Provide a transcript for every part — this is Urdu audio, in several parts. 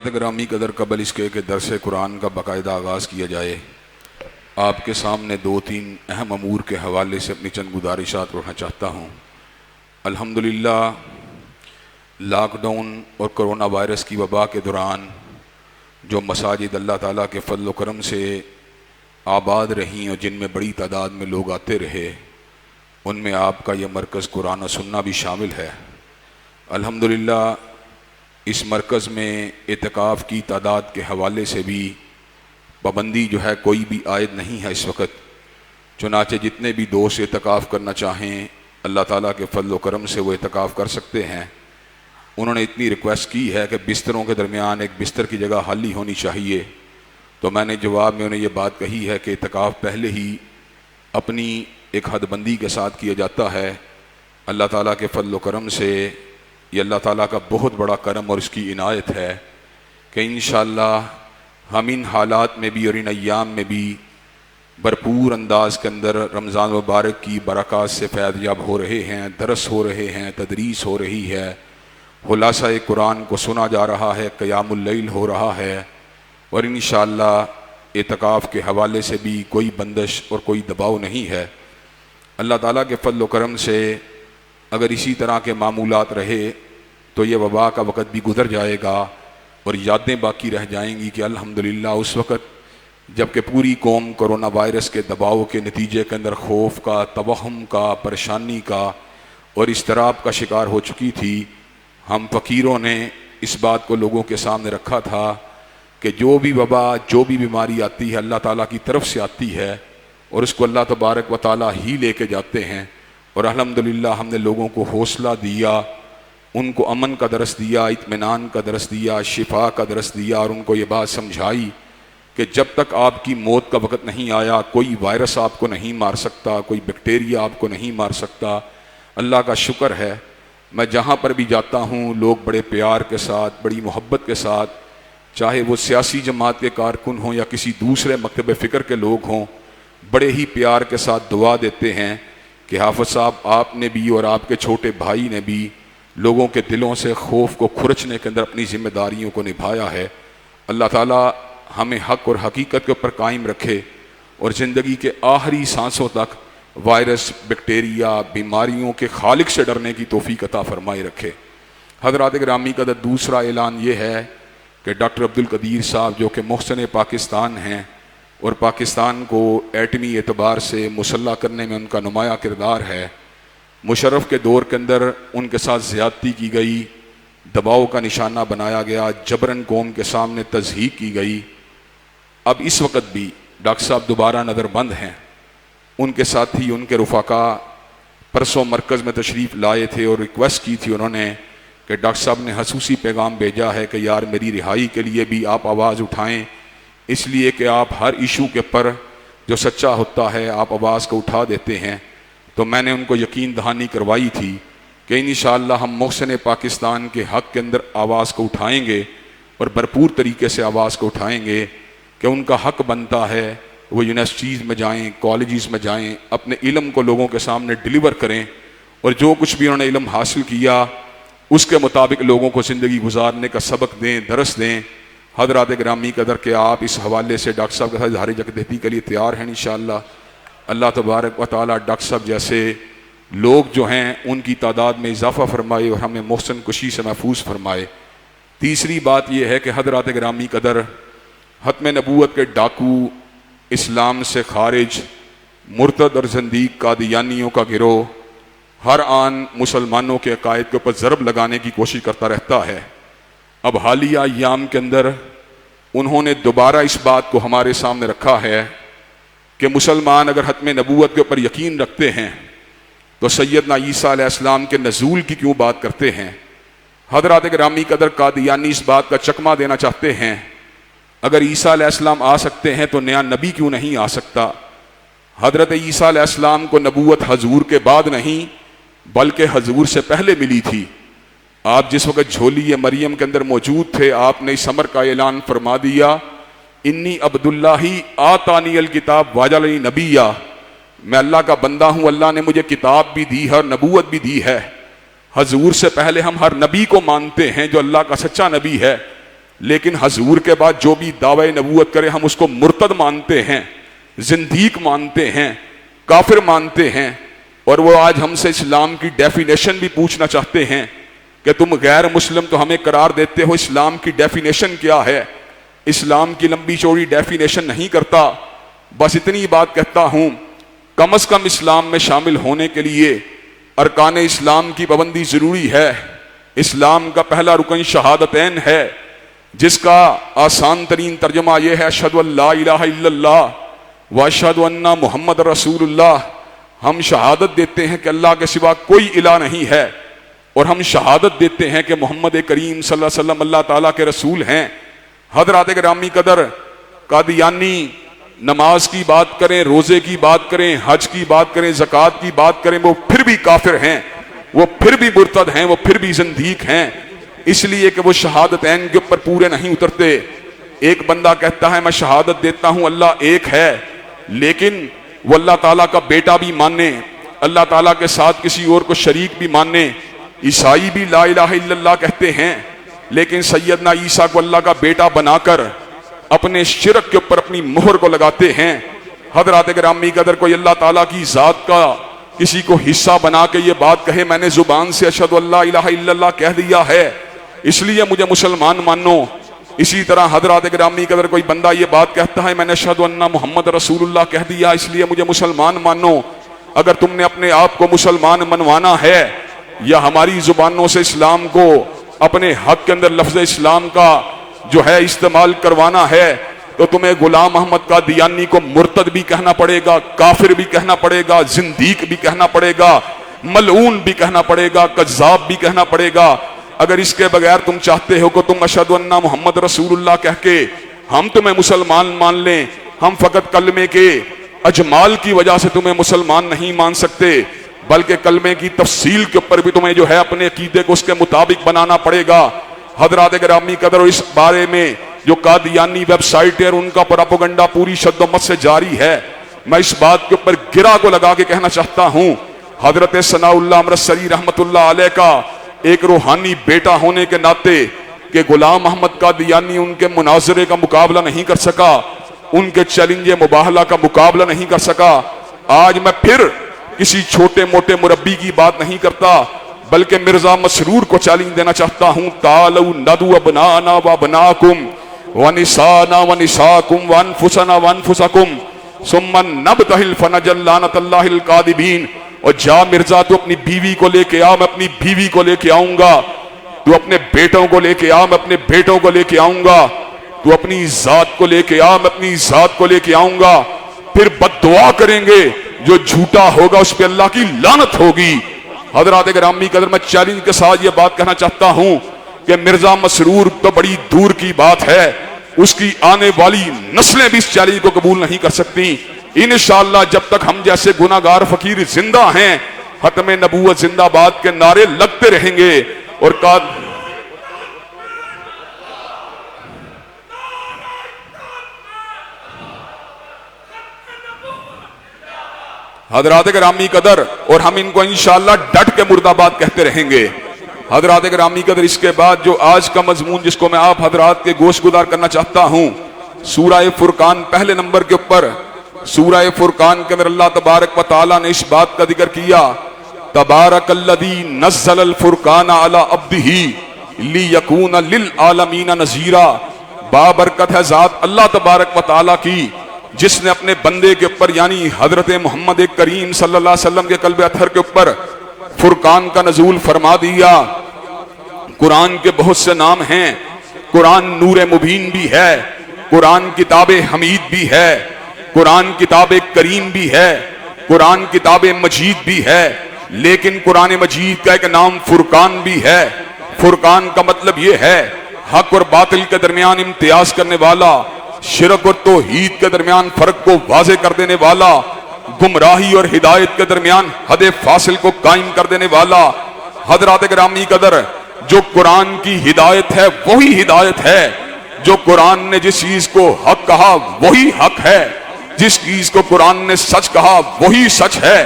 گرامی قدر قبل اس کے درس قرآن کا باقاعدہ آغاز کیا جائے، آپ کے سامنے دو تین اہم امور کے حوالے سے اپنی چند گزارشات رکھنا چاہتا ہوں۔ الحمدللہ لاک ڈاؤن اور کرونا وائرس کی وبا کے دوران جو مساجد اللہ تعالیٰ کے فضل و کرم سے آباد رہیں اور جن میں بڑی تعداد میں لوگ آتے رہے، ان میں آپ کا یہ مرکز قرآن و سننا بھی شامل ہے۔ الحمدللہ اس مرکز میں اعتکاف کی تعداد کے حوالے سے بھی پابندی جو ہے کوئی بھی عائد نہیں ہے اس وقت، چنانچہ جتنے بھی دوست اعتکاف کرنا چاہیں اللہ تعالیٰ کے فضل و کرم سے وہ اعتکاف کر سکتے ہیں۔ انہوں نے اتنی ریکویسٹ کی ہے کہ بستروں کے درمیان ایک بستر کی جگہ خالی ہونی چاہیے، تو میں نے جواب میں انہیں یہ بات کہی ہے کہ اعتکاف پہلے ہی اپنی ایک حد بندی کے ساتھ کیا جاتا ہے۔ اللہ تعالیٰ کے فضل و کرم سے یہ اللہ تعالیٰ کا بہت بڑا کرم اور اس کی عنایت ہے کہ انشاءاللہ ہم ان حالات میں بھی اور ان ایام میں بھی بھرپور انداز کے اندر رمضان مبارک کی برکات سے فیض یاب ہو رہے ہیں، درس ہو رہے ہیں، تدریس ہو رہی ہے، خلاصہ قرآن کو سنا جا رہا ہے، قیام اللیل ہو رہا ہے، اور انشاءاللہ اعتکاف کے حوالے سے بھی کوئی بندش اور کوئی دباؤ نہیں ہے۔ اللہ تعالیٰ کے فضل و کرم سے اگر اسی طرح کے معمولات رہے تو یہ وبا کا وقت بھی گزر جائے گا اور یادیں باقی رہ جائیں گی کہ الحمدللہ اس وقت جب کہ پوری قوم کرونا وائرس کے دباؤ کے نتیجے کے اندر خوف کا، توہم کا، پریشانی کا اور اضطراب کا شکار ہو چکی تھی، ہم فقیروں نے اس بات کو لوگوں کے سامنے رکھا تھا کہ جو بھی وبا، جو بھی بیماری آتی ہے اللہ تعالیٰ کی طرف سے آتی ہے اور اس کو اللہ تبارک و تعالیٰ ہی لے کے جاتے ہیں، اور الحمدللہ ہم نے لوگوں کو حوصلہ دیا، ان کو امن کا درس دیا، اطمینان کا درس دیا، شفا کا درس دیا، اور ان کو یہ بات سمجھائی کہ جب تک آپ کی موت کا وقت نہیں آیا کوئی وائرس آپ کو نہیں مار سکتا، کوئی بیکٹیریا آپ کو نہیں مار سکتا۔ اللہ کا شکر ہے میں جہاں پر بھی جاتا ہوں لوگ بڑے پیار کے ساتھ، بڑی محبت کے ساتھ، چاہے وہ سیاسی جماعت کے کارکن ہوں یا کسی دوسرے مکتب فکر کے لوگ ہوں، بڑے ہی پیار کے ساتھ دعا دیتے ہیں کہ حافظ صاحب آپ نے بھی اور آپ کے چھوٹے بھائی نے بھی لوگوں کے دلوں سے خوف کو کھرچنے کے اندر اپنی ذمہ داریوں کو نبھایا ہے۔ اللہ تعالیٰ ہمیں حق اور حقیقت کے اوپر قائم رکھے اور زندگی کے آخری سانسوں تک وائرس، بیکٹیریا، بیماریوں کے خالق سے ڈرنے کی توفیق عطا فرمائے رکھے۔ حضرات گرامی کا دوسرا اعلان یہ ہے کہ ڈاکٹر عبدالقدیر صاحب جو کہ محسن پاکستان ہیں اور پاکستان کو ایٹمی اعتبار سے مسلح کرنے میں ان کا نمایاں کردار ہے، مشرف کے دور کے اندر ان کے ساتھ زیادتی کی گئی، دباؤ کا نشانہ بنایا گیا، جبراً قوم کے سامنے تضحیک کی گئی۔ اب اس وقت بھی ڈاکٹر صاحب دوبارہ نظر بند ہیں۔ ان کے ساتھی، ان کے رفقا پرسوں مرکز میں تشریف لائے تھے اور ریکویسٹ کی تھی انہوں نے کہ ڈاکٹر صاحب نے خصوصی پیغام بھیجا ہے کہ یار میری رہائی کے لیے بھی آپ آواز اٹھائیں، اس لیے کہ آپ ہر ایشو کے پر جو سچا ہوتا ہے آپ آواز کو اٹھا دیتے ہیں۔ تو میں نے ان کو یقین دہانی کروائی تھی کہ انشاءاللہ ہم محسن پاکستان کے حق کے اندر آواز کو اٹھائیں گے اور بھرپور طریقے سے آواز کو اٹھائیں گے کہ ان کا حق بنتا ہے وہ یونیورسٹیز میں جائیں، کالجز میں جائیں، اپنے علم کو لوگوں کے سامنے ڈیلیور کریں اور جو کچھ بھی انہوں نے علم حاصل کیا اس کے مطابق لوگوں کو زندگی گزارنے کا سبق دیں، درس دیں۔ حضرات گرامی قدر کہ آپ اس حوالے سے ڈاکٹر صاحب کے ساتھ اظہار یکجہتی کے لیے تیار ہیں انشاءاللہ۔ اللہ تبارک و تعالیٰ ڈاکٹر صاحب جیسے لوگ جو ہیں ان کی تعداد میں اضافہ فرمائے اور ہمیں محسن کشی سے محفوظ فرمائے۔ تیسری بات یہ ہے کہ حضرات گرامی قدر ختم نبوت کے ڈاکو، اسلام سے خارج، مرتد اور زندیق قادیانیوں کا گروہ ہر آن مسلمانوں کے عقائد کے اوپر ضرب لگانے کی کوشش کرتا رہتا ہے۔ اب حالیہ ایام کے اندر انہوں نے دوبارہ اس بات کو ہمارے سامنے رکھا ہے کہ مسلمان اگر ختم نبوت کے اوپر یقین رکھتے ہیں تو سیدنا عیسیٰ علیہ السلام کے نزول کی کیوں بات کرتے ہیں؟ حضرات گرامی قدر قادیانی اس بات کا چکمہ دینا چاہتے ہیں اگر عیسیٰ علیہ السلام آ سکتے ہیں تو نیا نبی کیوں نہیں آ سکتا؟ حضرت عیسیٰ علیہ السلام کو نبوت حضور کے بعد نہیں بلکہ حضور سے پہلے ملی تھی۔ آپ جس وقت جھولی مریم کے اندر موجود تھے آپ نے اس امر کا اعلان فرما دیا، انی عبداللہ آتانی الکتاب وجعلنی نبیا، میں اللہ کا بندہ ہوں، اللہ نے مجھے کتاب بھی دی ہے اور نبوت بھی دی ہے۔ حضور سے پہلے ہم ہر نبی کو مانتے ہیں جو اللہ کا سچا نبی ہے، لیکن حضور کے بعد جو بھی دعوی نبوت کرے ہم اس کو مرتد مانتے ہیں، زندیق مانتے ہیں، کافر مانتے ہیں، اور وہ آج ہم سے اسلام کی ڈیفینیشن بھی پوچھنا چاہتے ہیں کہ تم غیر مسلم تو ہمیں قرار دیتے ہو، اسلام کی ڈیفینیشن کیا ہے؟ اسلام کی لمبی چوڑی ڈیفینیشن نہیں کرتا، بس اتنی بات کہتا ہوں، کم از کم اسلام میں شامل ہونے کے لیے ارکان اسلام کی پابندی ضروری ہے۔ اسلام کا پہلا رکن شہادتین ہے، جس کا آسان ترین ترجمہ یہ ہے اشہد ان لا الہ الا اللہ واشہد ان محمد رسول اللہ۔ ہم شہادت دیتے ہیں کہ اللہ کے سوا کوئی الہ نہیں ہے، اور ہم شہادت دیتے ہیں کہ محمد کریم صلی اللہ علیہ وسلم اللہ تعالیٰ کے رسول ہیں۔ حضرات گرامی قدر، قادیانی نماز کی بات کریں، روزے کی بات کریں، حج کی بات کریں، زکوٰۃ کی بات کریں، وہ پھر بھی کافر ہیں، وہ پھر بھی مرتد ہیں، وہ پھر بھی زندیق ہیں، اس لیے کہ وہ شہادتین کے اوپر پورے نہیں اترتے۔ ایک بندہ کہتا ہے میں شہادت دیتا ہوں اللہ ایک ہے، لیکن وہ اللہ تعالیٰ کا بیٹا بھی مانے، اللہ تعالیٰ کے ساتھ کسی اور کو شریک بھی مانے۔ عیسائی بھی لا الہ الا اللہ کہتے ہیں، لیکن سیدنا عیسیٰ کو اللہ کا بیٹا بنا کر اپنے شرک کے اوپر اپنی مہر کو لگاتے ہیں۔ حضرات گرامی قدر، کوئی اللہ تعالیٰ کی ذات کا کسی کو حصہ بنا کے یہ بات کہے میں نے زبان سے اشہد ان لا الہ الا اللہ کہہ دیا ہے اس لیے مجھے مسلمان مانو، اسی طرح حضرات گرامی قدر کوئی بندہ یہ بات کہتا ہے میں نے اشہد ان محمد رسول اللہ کہہ دیا اس لیے مجھے مسلمان مانو، اگر تم نے اپنے آپ کو مسلمان منوانا ہے یا ہماری زبانوں سے اسلام کو اپنے حق کے اندر لفظ اسلام کا جو ہے استعمال کروانا ہے تو تمہیں غلام احمد قادیانی کو مرتد بھی کہنا پڑے گا، کافر بھی کہنا پڑے گا، زندیق بھی کہنا پڑے گا، ملعون بھی کہنا پڑے گا، کذاب بھی کہنا پڑے گا۔ اگر اس کے بغیر تم چاہتے ہو کہ تم اشہد ان محمد رسول اللہ کہہ کے ہم تمہیں مسلمان مان لیں، ہم فقط کلمے کے اجمال کی وجہ سے تمہیں مسلمان نہیں مان سکتے، بلکہ کلمے کی تفصیل کے اوپر بھی تمہیں جو ہے اپنے عقیدے کو اس کے مطابق بنانا پڑے گا۔ حضرات گرامی قدر، اس بارے میں جو قادیانی ویب سائٹ ہے اور ان کا پروپیگنڈا پوری شد و مت سے جاری ہے، میں اس بات کے اوپر گرہ کو لگا کے کہنا چاہتا ہوں، حضرت ثناء اللہ امرتسری رحمت اللہ علیہ کا ایک روحانی بیٹا ہونے کے ناطے کہ غلام احمد قادیانی ان کے مناظرے کا مقابلہ نہیں کر سکا، ان کے چیلنج مباہلہ کا مقابلہ نہیں کر سکا۔ آج میں پھر کسی چھوٹے موٹے مربی کی بات نہیں کرتا، بلکہ مرزا مسرور کو چیلنج دینا چاہتا ہوں، تعالوا ندعو ابناءنا وابناءکم ونساءنا ونساءکم وانفسنا وانفسکم ثم نبتہل فنجعل لعنۃ اللہ الکاذبین۔ اور جا مرزا تو اپنی بیوی کو لے کے آ، میں اپنی بیوی کو لے کے آؤں گا، تو اپنے بیٹوں کو لے کے آ، میں اپنے بیٹوں کو لے کے آؤں گا، تو اپنی ذات کو لے کے آ، میں اپنی ذات کو لے کے آؤں گا، پھر بد دعا کریں گے، جو جھوٹا ہوگا اس پہ اللہ کی لعنت ہوگی۔ حضرات گرامی قدر، میں چیلنج کے ساتھ یہ بات کہنا چاہتا ہوں کہ مرزا مسرور تو بڑی دور کی بات ہے، اس کی آنے والی نسلیں بھی اس چیلنج کو قبول نہیں کر سکتی۔ انشاءاللہ جب تک ہم جیسے گناہگار فقیر زندہ ہیں، ختم نبوت زندہ باد کے نعرے لگتے رہیں گے۔ اور حضرات گرامی قدر، اور ہم ان کو انشاءاللہ ڈٹ کے مرد آباد کہتے رہیں گے۔ حضرات گرامی قدر، اس کے بعد جو آج کا مضمون جس کو میں آپ حضرات کے گوش گزار کرنا چاہتا ہوں، سورہ فرقان پہلے نمبر کے اوپر، سورہ فرقان کے اندر اللہ تبارک و تعالیٰ نے اس بات کا ذکر کیا، تبارک الذی نزل الفرقان علی عبدہ لیکون للعالمین نذیرا۔ بابرکت ہے ذات اللہ تبارک و تعالیٰ کی جس نے اپنے بندے کے اوپر یعنی حضرت محمد کریم صلی اللہ علیہ وسلم کے قلب اطہر کے اوپر فرقان کا نزول فرما دیا۔ قرآن کے بہت سے نام ہیں، قرآن نور مبین بھی ہے، قرآن کتاب حمید بھی ہے، قرآن کتاب کریم بھی ہے، قرآن کتاب مجید بھی ہے، لیکن قرآن مجید کا ایک نام فرقان بھی ہے۔ فرقان کا مطلب یہ ہے حق اور باطل کے درمیان امتیاز کرنے والا، شرک اور توحید کے درمیان فرق کو واضح کر دینے والا، گمراہی اور ہدایت کے درمیان حد فاصل کو قائم کر دینے والا۔ حضرات گرامی قدر، جو قرآن کی ہدایت ہے وہی ہدایت ہے، جو قرآن نے جس چیز کو حق کہا وہی حق ہے، جس چیز کو قرآن نے سچ کہا وہی سچ ہے،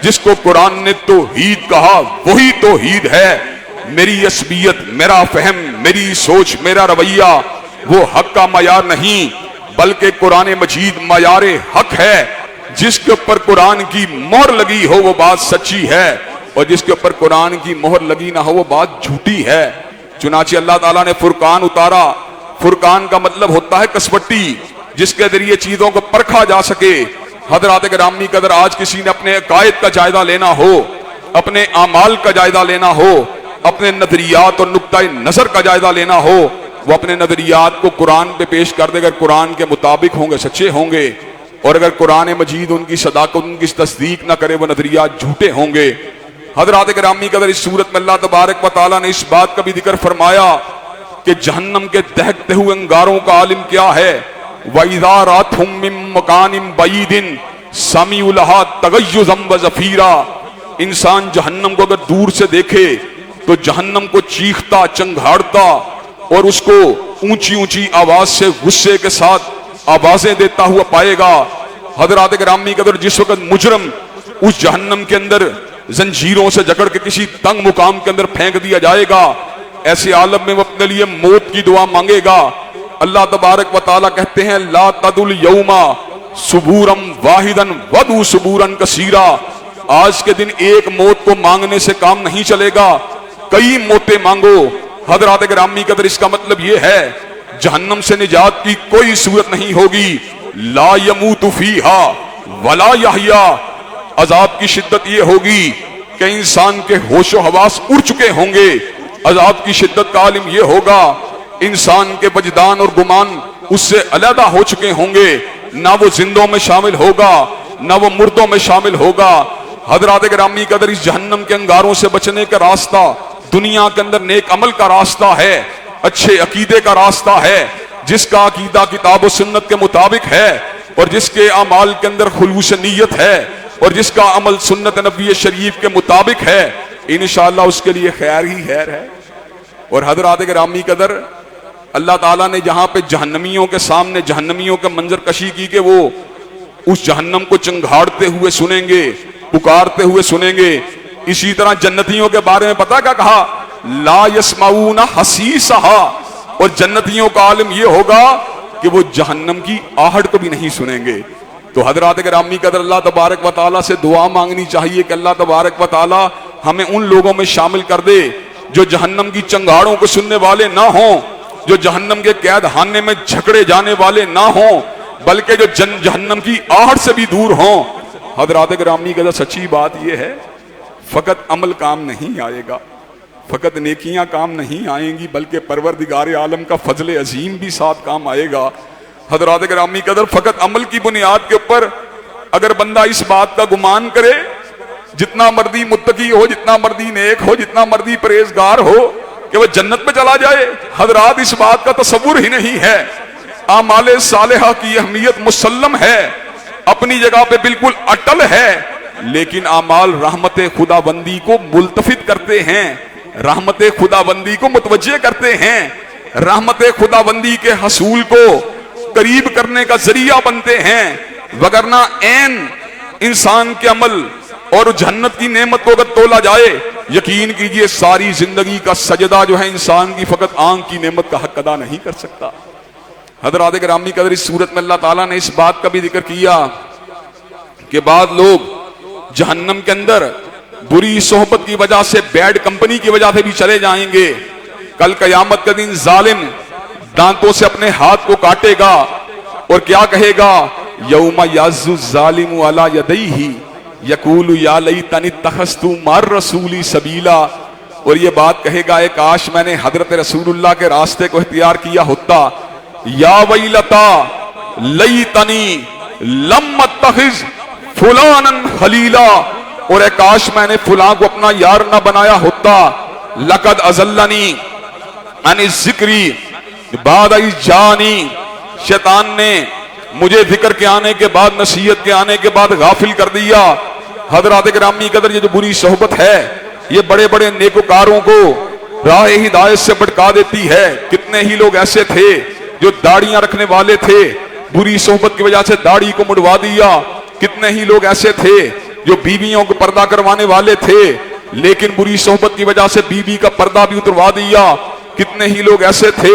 جس کو قرآن نے توحید کہا وہی توحید ہے۔ میری عصبیت، میرا فہم، میری سوچ، میرا رویہ وہ حق کا معیار نہیں بلکہ قرآن مجید معیار حق ہے. جس کے اوپر قرآن کی مہر لگی ہو وہ بات سچی ہے اور جس کے اوپر قرآن کی مہر لگی نہ ہو وہ بات جھوٹی ہے. چنانچہ اللہ تعالیٰ نے فرقان اتارا. فرقان کا مطلب ہوتا ہے کسوٹی جس کے ذریعے چیزوں کو پرکھا جا سکے. حضرات گرامی قدر آج کسی نے اپنے عقائد کا جائزہ لینا ہو, اپنے اعمال کا جائزہ لینا ہو, اپنے نظریات اور نقطہ نظر کا جائزہ لینا ہو, وہ اپنے نظریات کو قرآن پہ پیش کر دے. اگر قرآن کے مطابق ہوں گے سچے ہوں گے, اور اگر قرآن مجید ان کی صداقت ان کی تصدیق نہ کرے وہ نظریات جھوٹے ہوں گے. حضرات گرامی قدر اس صورت میں اللہ تبارک و تعالیٰ نے اس بات کا بھی ذکر فرمایا کہ جہنم کے دہکتے ہوئے انگاروں کا عالم کیا ہے. وَإِذَا رَأَتْهُم مِّن مَّكَانٍ بَعِيدٍ سَمِعُوا لَهَا تَغَيُّظًا وَزَفِيرًا. انسان جہنم کو اگر دور سے دیکھے تو جہنم کو چیختا چنگھاڑتا اور اس کو اونچی اونچی آواز سے غصے کے ساتھ آوازیں دیتا ہوا پائے گا. حضرات گرامی قدر جس وقت مجرم اس جہنم کے اندر زنجیروں سے جکڑ کے کسی تنگ مقام کے اندر پھینک دیا جائے گا, ایسے عالم میں وہ اپنے لیے موت کی دعا مانگے گا. اللہ تبارک و تعالیٰ کہتے ہیں لا تدعوا اليوم ثبورا واحدا وادعوا ثبورا کثیرا. آج کے دن ایک موت کو مانگنے سے کام نہیں چلے گا, کئی موتیں مانگو. حضرات گرامی قدر اس کا مطلب یہ ہے جہنم سے نجات کی کوئی صورت نہیں ہوگی. لا يموت فیہا ولا یحیا. عذاب کی شدت یہ ہوگی کہ انسان کے ہوش و حواس اڑ چکے ہوں گے. عذاب کی شدت کا عالم یہ ہوگا انسان کے وجدان اور گمان اس سے علیحدہ ہو چکے ہوں گے. نہ وہ زندوں میں شامل ہوگا نہ وہ مردوں میں شامل ہوگا. حضرات گرامی قدر اس جہنم کے انگاروں سے بچنے کا راستہ دنیا کے اندر نیک عمل کا راستہ ہے, اچھے عقیدے کا راستہ ہے. جس کا عقیدہ کتاب و سنت کے مطابق ہے اور جس کے اعمال کے اندر خلوص نیت ہے اور جس کا عمل سنت نبی شریف کے مطابق ہے, انشاءاللہ اس کے لیے خیر ہی خیر ہے. اور حضرات گرامی قدر اللہ تعالیٰ نے جہاں پہ جہنمیوں کے سامنے جہنمیوں کے منظر کشی کی کہ وہ اس جہنم کو چنگھاڑتے ہوئے سنیں گے, پکارتے ہوئے سنیں گے, اسی طرح جنتیوں کے بارے میں پتہ کیا کہا لا يسمعون حسیسہا. اور جنتیوں کا عالم یہ ہوگا کہ وہ جہنم کی آہٹ کو بھی نہیں سنیں گے. تو حضرات گرامی قدر اللہ تبارک و تعالیٰ سے دعا مانگنی چاہیے کہ اللہ تبارک و تعالیٰ ہمیں ان لوگوں میں شامل کر دے جو جہنم کی چنگاڑوں کو سننے والے نہ ہوں, جو جہنم کے قید خانے میں جھکڑے جانے والے نہ ہوں, بلکہ جو جہنم کی آہٹ سے بھی دور ہوں. حضرات گرامی قدر سچی بات یہ ہے فقط عمل کام نہیں آئے گا, فقط نیکیاں کام نہیں آئیں گی, بلکہ پروردگار عالم کا فضل عظیم بھی ساتھ کام آئے گا. حضرات گرامی قدر فقط عمل کی بنیاد کے اوپر اگر بندہ اس بات کا گمان کرے جتنا مرضی متقی ہو, جتنا مرضی نیک ہو, جتنا مرضی پرہیزگار ہو کہ وہ جنت میں چلا جائے, حضرات اس بات کا تصور ہی نہیں ہے. اعمال صالحہ کی اہمیت مسلم ہے, اپنی جگہ پہ بالکل اٹل ہے, لیکن اعمال رحمت خدا بندی کو ملتفت کرتے ہیں, رحمت خدا بندی کو متوجہ کرتے ہیں, رحمت خدا بندی کے حصول کو قریب کرنے کا ذریعہ بنتے ہیں. وگرنہ عین انسان کے عمل اور جنت کی نعمت کو اگر تولا جائے, یقین کیجئے ساری زندگی کا سجدہ جو ہے انسان کی فقط آنکھ کی نعمت کا حق ادا نہیں کر سکتا. حضرات گرامی قدر اس صورت میں اللہ تعالیٰ نے اس بات کا بھی ذکر کیا کہ بعض لوگ جہنم کے اندر بری صحبت کی وجہ سے, بیڈ کمپنی کی وجہ سے بھی چلے جائیں گے. کل قیامت کا دن ظالم دانتوں سے اپنے ہاتھ کو کاٹے گا اور کیا کہے گا یوم یعض الظالم علی یدیہ یقول یا لیتنی اتخذت مع الرسول سبیلا. اور یہ بات کہے گا اے کاش میں نے حضرت رسول اللہ کے راستے کو اختیار کیا ہوتا. یا ویلتا لیتنی لم اتخذ فلانا خلیلا. اور اے کاش میں نے فلاں کو اپنا یار نہ بنایا ہوتا. لقد اضلنی عن الذکر بعد اذ جانی. شیطان نے مجھے ذکر کے آنے کے بعد, نصیحت کے آنے کے بعد غافل کر دیا. حضرات گرامی قدر یہ جو بری صحبت ہے یہ بڑے بڑے نیکوکاروں کو راہ ہدایت سے بھٹکا دیتی ہے. کتنے ہی لوگ ایسے تھے جو داڑیاں رکھنے والے تھے, بری صحبت کی وجہ سے داڑھی کو مڑوا دیا. کتنے ہی لوگ ایسے تھے جو بیویوں کو پردہ کروانے والے تھے, لیکن بری صحبت کی وجہ سے بیوی کا پردہ بھی اتروا دیا. کتنے ہی لوگ ایسے تھے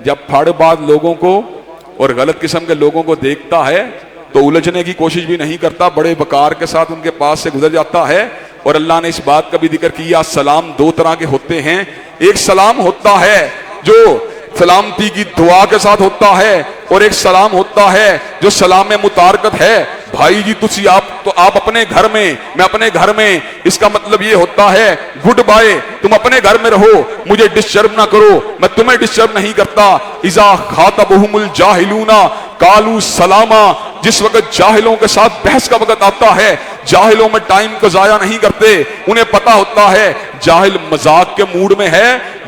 جب پھاڑ باز لوگوں کو اور غلط قسم کے لوگوں کو دیکھتا ہے تو الجھنے کی کوشش بھی نہیں کرتا، بڑے وقار کے ساتھ ان کے پاس سے گزر جاتا ہے۔ اور اللہ نے اس بات کا بھی ذکر کیا، سلام دو طرح کے ہوتے ہیں، ایک سلام ہوتا ہے جو سلامتی کی دعا کے ساتھ ہوتا ہے، اور ایک سلام ہوتا ہے جو سلام متارکت ہے۔ بھائی جی تسی آپ اپنے گھر میں، میں اپنے گھر میں، اس کا مطلب یہ ہوتا ہے گڈ بائے، تم اپنے گھر میں رہو، مجھے ڈسٹرب نہ کرو، میں تمہیں ڈسٹرب نہیں کرتا۔ اذا خاطبہم الجاہلون قالوا سلاما، جس وقت جاہلوں کے ساتھ بحث کا وقت آتا ہے، جاہلوں میں ٹائم کو ضائع نہیں کرتے، انہیں پتا ہوتا ہے جاہل مذاق کے موڈ میں ہے،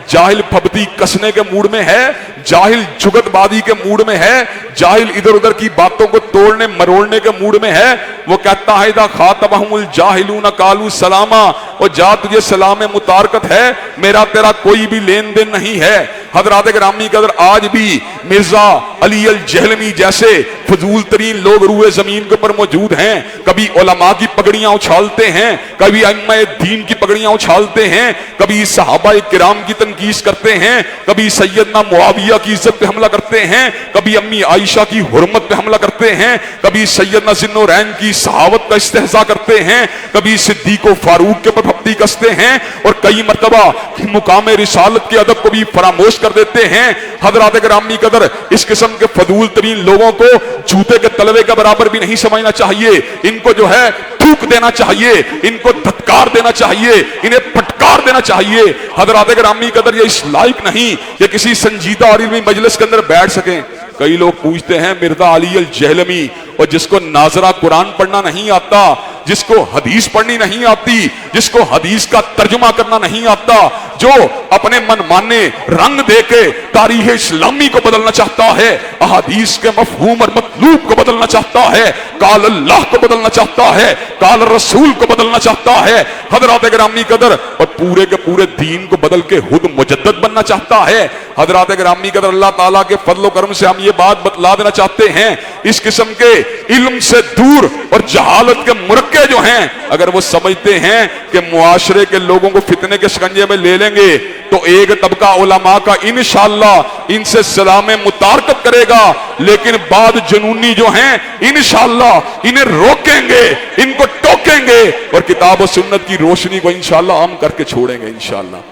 جاہل پھبتی کسنے کے موڈ میں ہے، جاہل جھگت بازی کے موڈ میں ہے، جاہل ادھر ادھر کی باتوں کو توڑنے مروڑنے کے موڈ میں ہے۔ وہ کہتا ہے اذا خاطبہم الجاہلون قالوا سلاما، اور جا تجھے سلام متارکت ہے، میرا تیرا کوئی بھی لین دین نہیں ہے۔ حضرات گرامی قدر آج بھی مرزا علی الجہلمی جیسے فضول ترین لوگ روئے زمین کے اوپر موجود ہیں، کبھی علماء کی پگڑیاں اچھالتے ہیں، کبھی ائمہ دین کی پگڑیاں اچھالتے ہیں، کبھی صحابہ کرام کی تنقید کرتے ہیں، کبھی سیدنا معاویہ کی عزت پہ حملہ کرتے ہیں، کبھی امی عائشہ کی حرمت پہ حملہ کرتے ہیں، کبھی سیدنا ذوالنورین کی صحابت کا استہزاء کرتے ہیں، کبھی صدیق و فاروق کے پر پھپتی کستے ہیں، اور کئی مرتبہ مقام رسالت کے ادب کو بھی فراموش کر دیتے ہیں۔ حضرات گرامی قدر اس قسم کے فضول ترین لوگوں کو جوتے کے تلوے کے برابر بھی نہیں سمجھنا چاہیے، ان کو جو ہے تھوک دینا چاہیے، ان کو دھتکار دینا چاہیے، انہیں پٹکار دینا چاہیے۔ حضرات گرامی قدر یہ اس لائق نہیں کہ کسی سنجیدہ اور علمی مجلس کے اندر بیٹھ سکیں۔ کئی لوگ پوچھتے ہیں مرزا علی الجہلمی، اور جس کو ناظرہ قرآن پڑھنا نہیں آتا، جس کو حدیث پڑھنی نہیں آتی، جس کو حدیث کا ترجمہ کرنا نہیں آتا، جو اپنے من مانے رنگ دے کے تاریخ اسلامی کو بدلنا چاہتا ہے، احادیث کے مفہوم اور مطلوب کو بدلنا چاہتا ہے، قال اللہ کو بدلنا چاہتا ہے، قال رسول کو بدلنا چاہتا ہے، حضرات گرامی قدر، اور پورے کے پورے دین کو بدل کے خود مجدد بننا چاہتا ہے۔ حضرات گرامی قدر اللہ تعالیٰ کے فضل و کرم سے ہم یہ بات بتلا دینا چاہتے ہیں، اس قسم کے علم سے دور اور جہالت کے مرکے جو ہیں، اگر وہ سمجھتے ہیں کہ معاشرے کے لوگوں کو فتنے کے شکنجے میں لے لیں گے تو ایک طبقہ علماء کا انشاءاللہ ان سے سلام متارکت کرے گا، لیکن بعد جنونی جو ہیں انشاءاللہ انہیں روکیں گے، ان کو ٹوکیں گے، اور کتاب و سنت کی روشنی کو انشاءاللہ عام کر کے چھوڑیں گے انشاءاللہ۔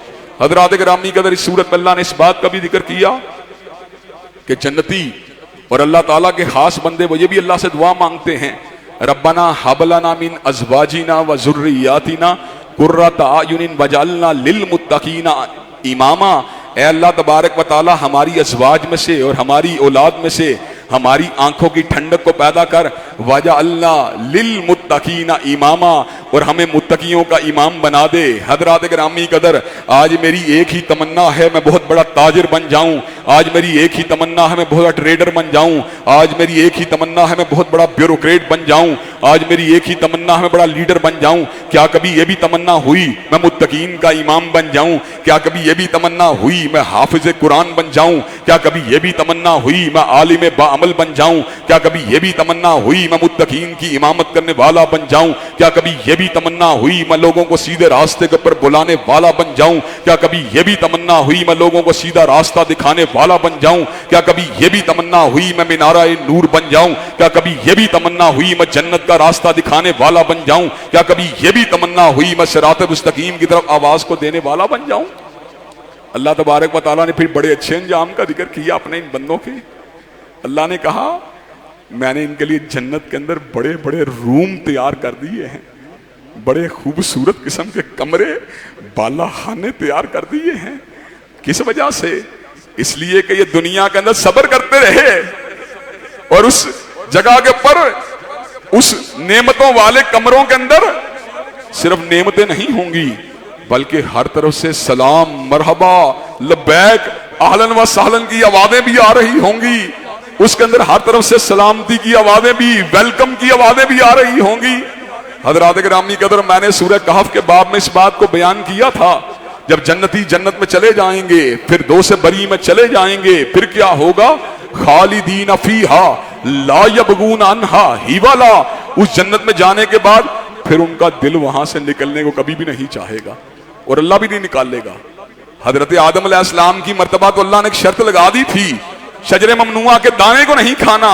حضرات گرامی قدر اس صورت میں اللہ نے اس بات کا بھی ذکر کیا کہ جنتی اور اللہ تعالیٰ کے خاص بندے وہ یہ بھی اللہ سے دعا مانگتے ہیں، ربنا حب لنا من ازواجنا و ذریاتنا قرۃ اعین وجعلنا للمتقین اماما۔ اے اللہ تبارک و تعالی ہماری ازواج میں سے اور ہماری اولاد میں سے ہماری آنکھوں کی ٹھنڈک کو پیدا کر، وجعلنا للمتقین اماما، اور ہمیں متقیوں کا امام بنا دے۔ حضرات گرامی قدر آج میری ایک ہی تمنا ہے میں بہت بڑا تاجر بن جاؤں، آج میری ایک ہی تمنا ہے میں بہت بڑا ٹریڈر بن جاؤں، آج میری ایک ہی تمنا ہے میں بہت بڑا بیوروکریٹ بن جاؤں، آج میری ایک ہی تمنا ہے میں بڑا لیڈر بن جاؤں۔ کیا کبھی یہ بھی تمنا ہوئی میں متقین کا امام بن جاؤں؟ کیا کبھی یہ بھی تمنا ہوئی میں حافظ قرآن بن جاؤں؟ کیا کبھی یہ بھی تمنا ہوئی میں عالم باعمل بن جاؤں؟ کیا کبھی یہ بھی تمنا ہوئی میں متقین کی امامت کرنے والا بن جاؤں؟ کیا کبھی یہ بھی تمنا ہوئی میں لوگوں کو سیدھے راستے کے اوپر بلانے والا بن جاؤں؟ کیا کبھی یہ بھی تمنا ہوئی میں لوگوں کو سیدھا راستہ دکھانے والا بن جاؤں؟ کیا کبھی یہ بھی تمنا ہوئی میں مینارہ نور بن جاؤں؟ کیا کبھی یہ بھی تمنا ہوئی میں جنت کا راستہ دکھانے والا بن جاؤں؟ کیا کبھی یہ بھی تمنا ہوئی میں صراط مستقیم کی طرف آواز کو دینے والا بن جاؤں؟ اللہ تبارک و تعالیٰ نے پھر بڑے اچھے انجام کا ذکر کیا اپنے ان بندوں کے۔ اللہ نے کہا میں نے ان کے لیے جنت کے اندر بڑے بڑے روم تیار کر دیے ہیں، بڑے خوبصورت قسم کے کمرے بالا خانے تیار کر دیے ہیں۔ کس وجہ سے؟ اس لیے کہ یہ دنیا کے اندر صبر کرتے رہے، اور اس جگہ کے پر اس نعمتوں والے کمروں کے اندر صرف نعمتیں نہیں ہوں گی بلکہ ہر طرف سے سلام، مرحبا، لبیک، اہلاً و سہلاً کی آوازیں بھی آ رہی ہوں گی۔ اس کے اندر ہر طرف سے سلامتی کی آوازیں بھی، ویلکم کی آوازیں بھی آ رہی ہوں گی۔ حضرات گرامی قدر میں نے سورہ کہف کے باب میں اس بات کو بیان کیا تھا، جب جنتی جنت میں چلے جائیں گے، پھر دو سے بری میں چلے جائیں گے، پھر کیا ہوگا؟ خالدین فیہا لا یبغون عنہا حولا۔ اس جنت میں جانے کے بعد پھر ان کا دل وہاں سے نکلنے کو کبھی بھی نہیں چاہے گا، اور اللہ بھی نہیں نکالے گا۔ حضرت آدم علیہ السلام کی مرتبہ تو اللہ نے ایک شرط لگا دی تھی، شجر ممنوعہ کے دانے کو نہیں کھانا،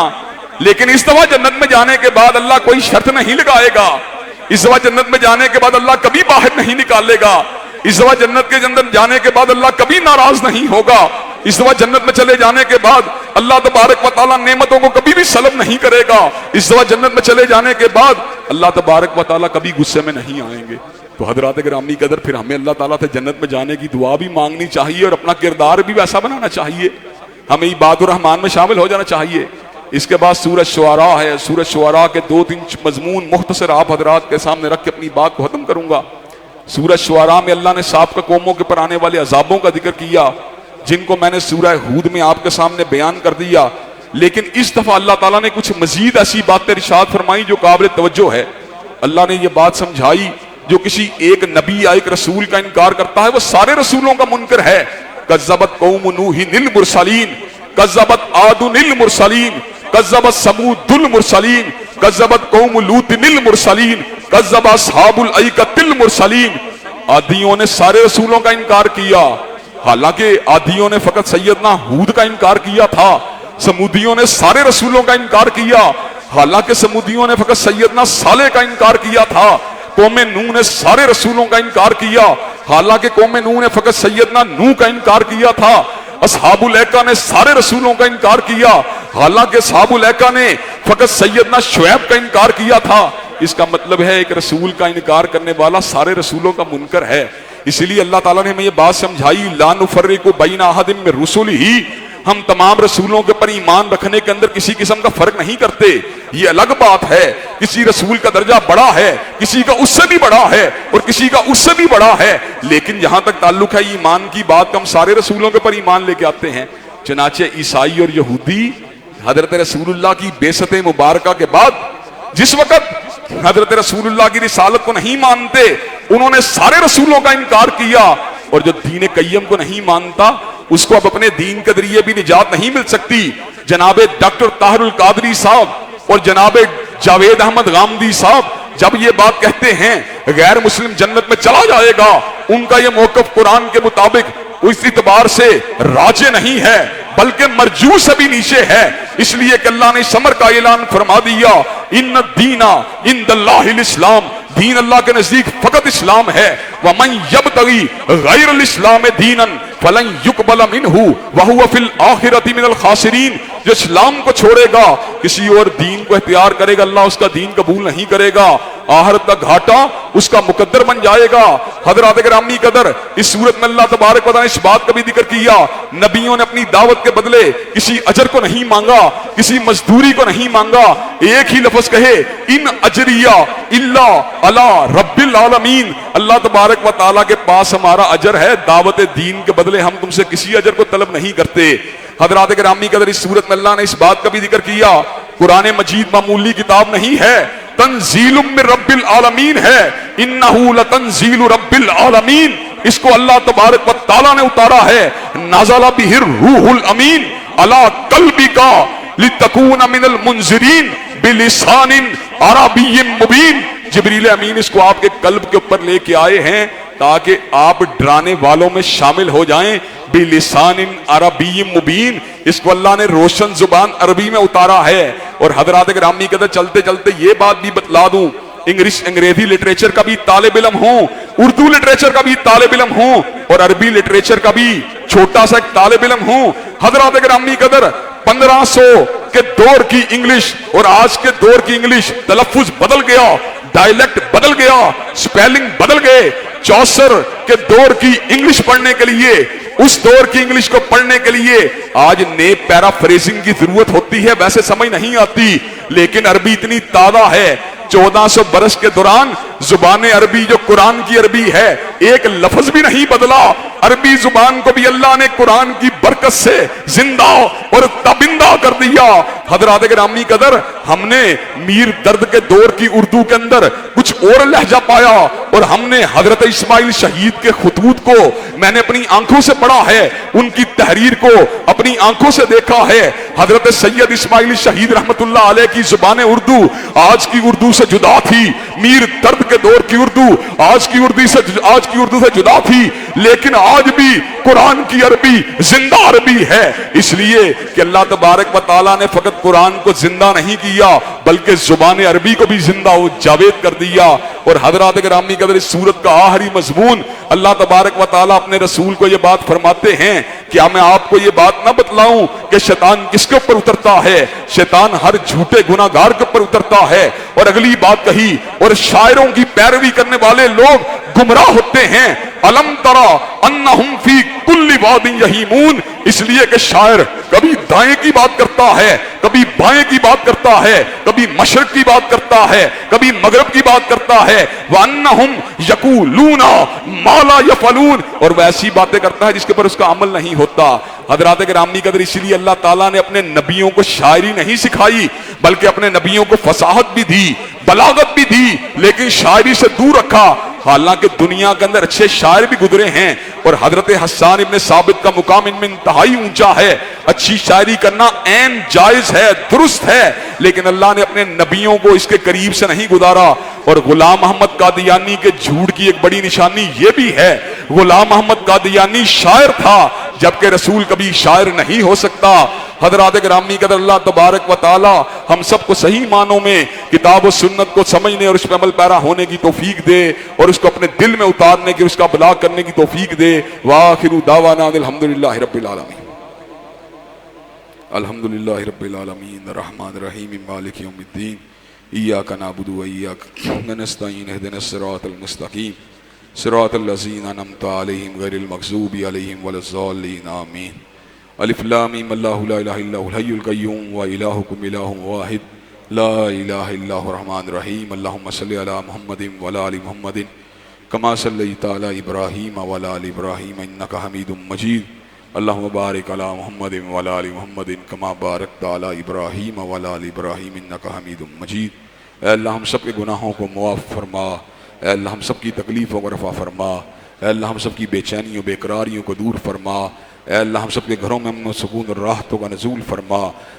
لیکن اس دفعہ جنت میں جانے کے بعد اللہ کوئی شرط نہیں لگائے گا، اس دفعہ جنت میں جانے کے بعد اللہ کبھی باہر نہیں نکالے گا، اس دفعہ جنت کے اندر جانے کے بعد اللہ کبھی ناراض نہیں ہوگا، اس دفعہ جنت میں چلے جانے کے بعد اللہ تبارک و تعالیٰ نعمتوں کو کبھی بھی سلب نہیں کرے گا، اس دفعہ جنت میں چلے جانے کے بعد اللہ تبارک و تعالیٰ کبھی غصے میں نہیں آئیں گے۔ تو حضرات گرامی قدر پھر ہمیں اللہ تعالیٰ سے جنت میں جانے کی دعا بھی مانگنی چاہیے اور اپنا کردار بھی ویسا بنانا چاہیے، ہمیں عباد الرحمان میں شامل ہو جانا چاہیے۔ اس کے بعد سورۃ شعراء ہے، سورۃ شعراء کے 2-3 مضمون مختصر آپ حضرات کے سامنے رکھ کے اپنی بات کو ختم کروں گا۔ سورۃ شعراء میں اللہ نے سابقہ قوموں کے پر آنے والے عذابوں کا ذکر کیا، جن کو میں نے سورہ ہود میں آپ کے سامنے بیان کر دیا، لیکن اس دفعہ اللہ تعالیٰ نے کچھ مزید ایسی باتیں ارشاد فرمائی جو قابل توجہ ہے۔ اللہ نے یہ بات سمجھائی جو کسی ایک نبی یا ایک رسول کا انکار کرتا ہے وہ سارے رسولوں کا منکر ہے۔ کذبت قوم نوح المرسلین، کذبت عاد المرسلین، کذبت ثمود المرسلین، کذبت قوم لوط المرسلین، کذب اصحاب الایکۃ المرسلین۔ عادیوں نے سارے رسولوں کا انکار کیا، حالانکہ عادیوں نے فقط سیدنا ہود کا انکار کیا تھا۔ سمودیوں نے سارے رسولوں کا انکار کیا، حالانکہ سمودیوں نے فقط سیدنا صالح کا انکار کیا تھا۔ قوم نوح نے سارے رسولوں کا انکار کیا، حالانکہ قوم نوح نے فقط سیدنا نوح کا انکار کیا تھا۔ اصحاب الایکہ نے سارے رسولوں کا انکار کیا، حالانکہ اصحاب الایکہ نے فقط سیدنا شعیب کا انکار کیا تھا۔ اس کا مطلب ہے ایک رسول کا انکار کرنے والا سارے رسولوں کا منکر ہے۔ اسی لیے اللہ تعالیٰ نے ہمیں یہ بات سمجھائی، لا نفرق بین احد من رسلہ، ہم تمام رسولوں کے پر ایمان رکھنے کے اندر کسی قسم کا فرق نہیں کرتے۔ یہ الگ بات ہے، کسی رسول کا درجہ بڑا ہے، کسی کا اس سے بھی بڑا ہے اور کسی کا اس سے بھی بڑا ہے، لیکن جہاں تک تعلق ہے ایمان کی بات، ہم سارے رسولوں کے پر ایمان لے کے آتے ہیں۔ چنانچہ عیسائی اور یہودی حضرت رسول اللہ کی بعثت مبارکہ کے بعد جس وقت حضرت رسول اللہ کی رسالت کو نہیں مانتے، انہوں نے سارے رسولوں کا انکار کیا، اور جو دین قیم کو نہیں مانتا اس کو اب اپنے دین کے ذریعے بھی نجات نہیں مل سکتی۔ جناب ڈاکٹر طاہر القادری صاحب اور جناب جاوید احمد غامدی صاحب جب یہ بات کہتے ہیں غیر مسلم جنت میں چلا جائے گا، ان کا یہ موقف قرآن کے مطابق اس اعتبار سے راجع نہیں ہے بلکہ مرجو سے بھی نیچے ہے، اس لیے کہ اللہ نے سمر کا اعلان فرما دیا، ان الدین عند اللہ الاسلام، دین اللہ کے نزدیک فقط اسلام ہے، ومن یبتغی غیر الاسلام دینا فلن یقبل منہ وہو فی الآخرۃ من الخاسرین، جو اسلام کو چھوڑے گا کسی اور دین کو اختیار کرے گا اللہ اس کا دین قبول نہیں کرے گا، آخرت کا گھاٹا اس کا مقدر بن جائے گا۔ حضرات گرامی قدر اس صورت میں اللہ تبارک و تعالیٰ نے اس بات کا بھی ذکر کیا، نبیوں نے اپنی دعوت کے بدلے کسی اجر کو نہیں مانگا، کسی مزدوری کو نہیں مانگا، ایک ہی لفظ کہے، ان اجریہ الا علی رب العالمین، اللہ تبارک و تعالیٰ کے پاس ہمارا اجر ہے، دعوت دین کے بدلے ہم تم سے کسی اجر کو طلب نہیں کرتے۔ حضرات گرامی قدر اس صورت میں اللہ نے اس بات کا بھی ذکر کیا، قرآن مجید معمولی کتاب نہیں ہے، تنزیل من رب العالمین ہے، انہ لتنزیل رب العالمین، اس کو اللہ تبارک و تعالیٰ نے اتارا ہے، نازل بہ الروح الامین علی قلبک لتکون من المنذرین بلسان عربی مبین، جبریل امین اس کو آپ کے قلب کے اوپر لے کے آئے ہیں تاکہ آپ ڈرانے والوں میں شامل ہو جائیں، بلسان عربی مبین، اس کو اللہ نے روشن زبان عربی میں اتارا ہے۔ اور حضرات گرامی قدر چلتے چلتے یہ بات بھی بتلا دوں، انگریزی لٹریچر کا بھی طالب علم ہوں، اردو لٹریچر کا بھی طالب علم ہوں اور عربی لٹریچر کا بھی چھوٹا سا ایک طالب علم ہوں، حضرات گرامی قدر 1500 کے دور کی انگلش اور آج کے دور کی انگلش تلفظ بدل گیا، ڈائلیکٹ بدل گیا، سپیلنگ بدل گئے۔ چوسر کے دور کی انگلش پڑھنے کے لیے، اس دور کی انگلش کو پڑھنے کے لیے آج نئے پیرا فریزنگ کی ضرورت ہوتی ہے، ویسے سمجھ نہیں آتی، لیکن عربی اتنی تازہ ہے، 1400 برس کے دوران زبان عربی جو قرآن کی عربی ہے ایک لفظ بھی نہیں بدلا، عربی زبان کو بھی اللہ نے قرآن کی برکت سے زندہ اور تابندہ کر دیا۔ حضرات گرامی قدر ہم نے میر درد کے دور کی اردو کے اندر کچھ اور لہجہ پایا، اور ہم نے حضرت اسماعیل شہید کے خطوط کو میں نے اپنی آنکھوں سے پڑھا ہے، ان کی تحریر کو اپنی آنکھوں سے دیکھا ہے۔ حضرت سید اسماعیل شہید رحمت اللہ علیہ کی زبان اردو آج کی اردو سے جدا تھی، میر درد کے دور کی اردو آج کی اردو سے جدا تھی، لیکن آج بھی قرآن کی عربی زندہ عربی ہے، اس لیے کہ اللہ تبارک و تعالیٰ نے فقط قرآن کو زندہ نہیں کیا بلکہ زبان عربی کو بھی زندہ و جاوید کر دیا۔ اور حضرات گرامی قدر، اس سورت کا آخری مضمون اللہ تبارک و تعالیٰ اپنے رسول کو یہ بات فرماتے ہیں، کیا میں آپ کو یہ بات نہ بتلاؤں کہ شیطان کس کے اوپر اترتا ہے؟ شیطان ہر جھوٹے گناہگار کے اوپر اترتا ہے۔ اور اگلی بات کہی، اور شاعروں کی پیروی کرنے والے لوگ گمراہ ہوتے ہیں۔ الم ترى انہم فی کل واد یہیمون، اس لیے کہ شاعر کبھی دائیں کی بات کرتا ہے، کبھی بائیں کی بات کرتا ہے، کبھی مشرق کی بات کرتا ہے، کبھی مغرب کی بات کرتا ہے۔ وانہم یقولون ما لا یفعلون، اور وہ ایسی باتیں کرتا ہے جس کے پر اس کا عمل نہیں ہوتا۔ حضرات گرامی قدر، اسی لیے اللہ تعالیٰ نے اپنے نبیوں کو شاعری نہیں سکھائی بلکہ اپنے نبیوں کو فصاحت بھی دی، بلاغت بھی دی، لیکن شاعری سے دور رکھا۔ حالانکہ دنیا کے اندر اچھے شاعر بھی گزرے ہیں، اور حضرت حسان ابن ثابت کا مقام ان میں انتہائی اونچا ہے۔ اچھی شاعری کرنا عین جائز ہے، درست ہے، لیکن اللہ نے اپنے نبیوں کو اس کے قریب سے نہیں گزارا۔ اور غلام محمد قادیانی کے جھوٹ کی ایک بڑی نشانی یہ بھی ہے، غلام محمد قادیانی شاعر تھا جبکہ رسول کبھی شاعر نہیں ہو سکتا۔ حضرات گرامی قدر، اللہ تبارک و تعالی ہم سب کو صحیح معنوں میں کتاب و سنت کو سمجھنے اور اس پہ عمل پیرا ہونے کی توفیق دے، اور اس کو اپنے دل میں اتارنے کی، اس کا بلاغ کرنے کی توفیق دے۔ وآخر دعوانا الحمدللہ رب العالمین۔ الحمدللہ رب العالمین الرحمن الرحیم مالک یوم الدین ایاک نعبد و ایاک نستعین اہدنا الصراط المستقیم صراط الذین انعمت علیہم غیر المغضوب علیہم ولا الضالین آمین۔ الف لام میم اللہ لا الہ الا هو الحی القیوم و الہکم الہ واحد لا الہ الا هو الرحمن الرحیم۔ اللہم صلی علی محمد وعلی آل محمد کما صلیت علی ابراہیم وعلی آل ابراہیم انک حمید مجید۔ اللہم بارک علی محمد وعلی آل محمد کما بارکت علی ابراہیم وعلی آل ابراہیم انک حمید مجید۔ اے اللہ ہم سب کے گناہوں کو معاف فرما، اے اللہ ہم سب کی تکلیفوں کو رفع فرما، اے اللہ ہم سب کی بے چینیوں بے قراریوں کو دور فرما، اے اللہ ہم سب کے گھروں میں امن و سکون اور راحتوں کا نزول فرما۔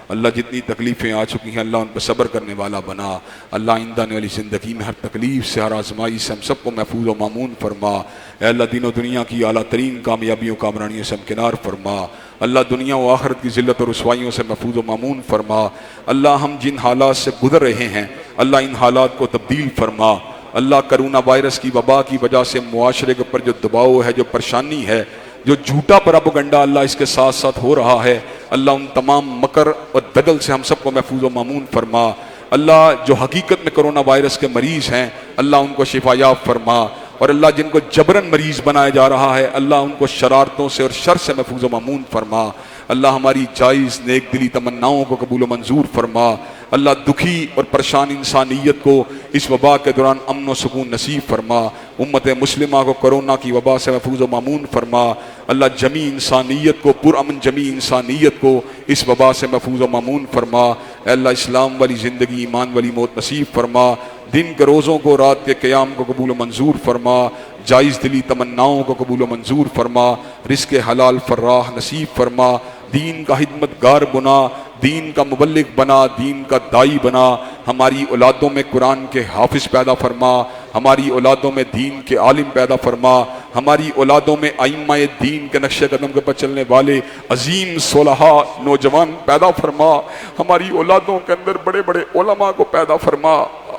اللہ جتنی تکلیفیں آ چکی ہیں اللہ ان پہ صبر کرنے والا بنا۔ اللہ آئندہ آنے والی زندگی میں ہر تکلیف سے، ہر آزمائی سے ہم سب کو محفوظ و مامون فرما۔ اے اللہ دین و دنیا کی اعلیٰ ترین کامیابیوں کامرانیوں سے ہمکنار فرما۔ اللہ دنیا و آخرت کی ذلت اور رسوائیوں سے محفوظ و مامون فرما۔ اللہ ہم جن حالات سے گزر رہے ہیں اللہ ان حالات کو تبدیل فرما۔ اللہ کرونا وائرس کی وبا کی وجہ سے معاشرے کے اوپر جو دباؤ ہے، جو پریشانی ہے، جو جھوٹا پراپیگنڈا اللہ اس کے ساتھ ساتھ ہو رہا ہے، اللہ ان تمام مکر اور دغل سے ہم سب کو محفوظ و مامون فرما۔ اللہ جو حقیقت میں کرونا وائرس کے مریض ہیں اللہ ان کو شفا یاب فرما، اور اللہ جن کو جبرن مریض بنایا جا رہا ہے اللہ ان کو شرارتوں سے اور شر سے محفوظ و مامون فرما۔ اللہ ہماری جائز نیک دلی تمناؤں کو قبول و منظور فرما۔ اللہ دکھی اور پریشان انسانیت کو اس وبا کے دوران امن و سکون نصیب فرما۔ امت مسلمہ کو کرونا کی وبا سے محفوظ و مامون فرما۔ اللہ جمی انسانیت کو، پرامن جمی انسانیت کو اس وبا سے محفوظ و مامون فرما۔ اے اللہ اسلام والی زندگی، ایمان والی موت نصیب فرما۔ دن کے روزوں کو، رات کے قیام کو قبول و منظور فرما۔ جائز دلی تمناؤں کو قبول و منظور فرما۔ رزق حلال فراح نصیب فرما۔ دین کا خدمت گار بنا، دین کا مبلغ بنا، دین کا دائی بنا۔ ہماری اولادوں میں قرآن کے حافظ پیدا فرما، ہماری اولادوں میں دین کے عالم پیدا فرما، ہماری اولادوں میں ائمہ دین کے نقش قدم کے پر چلنے والے عظیم صلحاء نوجوان پیدا فرما، ہماری اولادوں کے اندر بڑے بڑے علماء کو پیدا فرما۔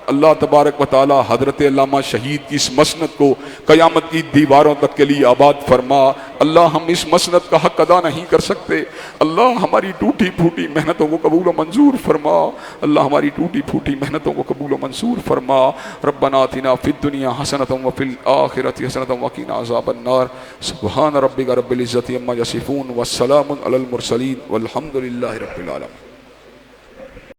اللہ تبارک و تعالی حضرت علامہ شہید کی اس مسند کو قیامت کی دیواروں تک کے لیے آباد فرما۔ اللہ ہم اس مسند کا حق ادا نہیں کر سکتے، اللہ ہماری ٹوٹی پھوٹی محنتوں کو قبول و منظور فرما۔ اللہ ہماری ٹوٹی پھوٹی محنتوں کو قبول و منظور فرما۔ ربنا آتنا فی الدنیا حسنۃ وفی الآخرۃ حسنۃ وقنا عذاب النار۔ سبحان ربک رب العزۃ عما یصفون والسلام علی المرسلین والحمد للہ رب العالمین۔